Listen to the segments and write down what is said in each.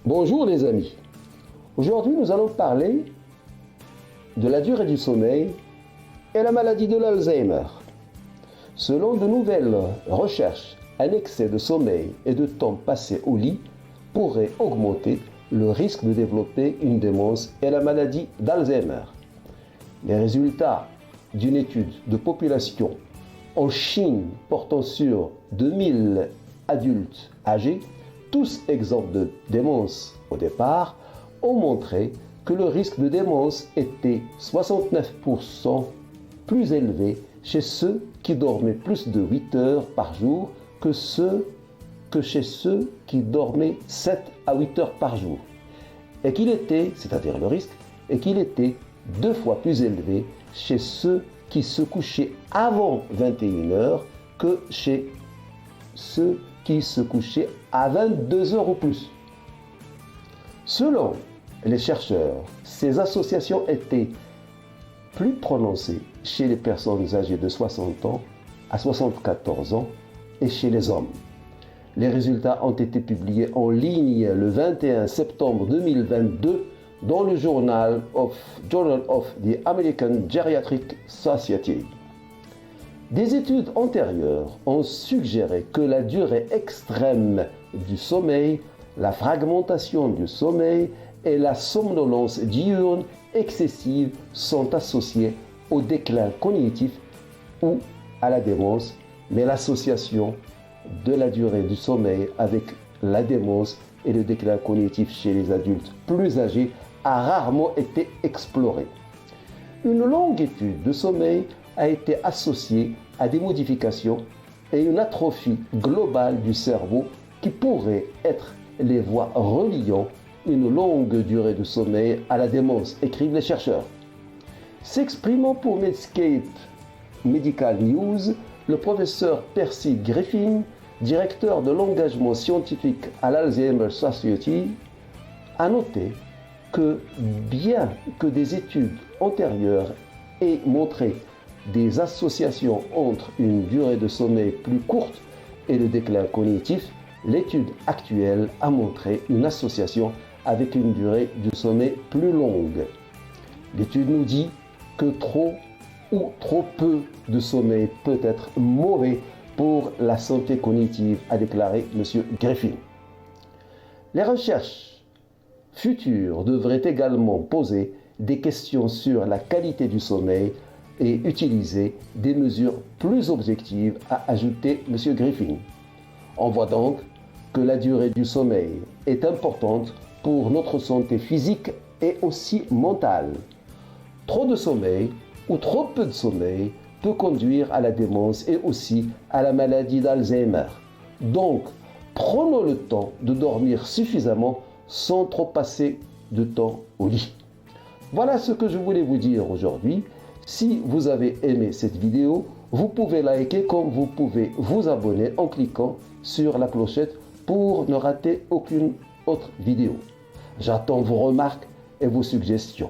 Bonjour les amis. Aujourd'hui, nous allons parler de la durée du sommeil et la maladie de l'Alzheimer. Selon de nouvelles recherches, un excès de sommeil et de temps passé au lit pourrait augmenter le risque de développer une démence et la maladie d'Alzheimer. Les résultats d'une étude de population en Chine portant sur 2000 adultes âgés, tous exempts de démence au départ, ont montré que le risque de démence était 69% plus élevé chez ceux qui dormaient plus de 8 heures par jour que chez ceux qui dormaient 7 à 8 heures par jour. Et qu'il était, c'est-à-dire le risque, et qu'il était 2 fois plus élevé chez ceux qui se couchaient avant 21 heures que chez ceux qui se couchaient à 22 heures ou plus. Selon les chercheurs, ces associations étaient plus prononcées chez les personnes âgées de 60 ans à 74 ans et chez les hommes. Les résultats ont été publiés en ligne le 21 septembre 2022 dans le Journal of the American Geriatric Society. Des études antérieures ont suggéré que la durée extrême du sommeil, la fragmentation du sommeil et la somnolence diurne excessive sont associées au déclin cognitif ou à la démence, mais l'association de la durée du sommeil avec la démence et le déclin cognitif chez les adultes plus âgés a rarement été explorée. Une longue étude de sommeil a été associée à des modifications et une atrophie globale du cerveau qui pourraient être les voies reliant une longue durée de sommeil à la démence, écrivent les chercheurs. S'exprimant pour Medscape Medical News, le professeur Percy Griffin, directeur de l'engagement scientifique à l'Alzheimer Society, a noté que bien que des études antérieures aient montré des associations entre une durée de sommeil plus courte et le déclin cognitif, l'étude actuelle a montré une association avec une durée du sommeil plus longue. L'étude nous dit que trop ou trop peu de sommeil peut être mauvais pour la santé cognitive, a déclaré M. Griffin. Les recherches futures devraient également poser des questions sur la qualité du sommeil et utiliser des mesures plus objectives, a ajouté M. Griffin. On voit donc que la durée du sommeil est importante pour notre santé physique et aussi mentale. Trop de sommeil ou trop peu de sommeil peut conduire à la démence et aussi à la maladie d'Alzheimer. Donc, prenons le temps de dormir suffisamment sans trop passer de temps au lit. Voilà ce que je voulais vous dire aujourd'hui. Si vous avez aimé cette vidéo, vous pouvez liker comme vous pouvez vous abonner en cliquant sur la clochette pour ne rater aucune autre vidéo. J'attends vos remarques et vos suggestions.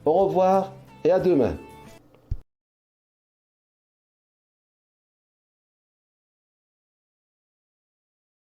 Au revoir et à demain.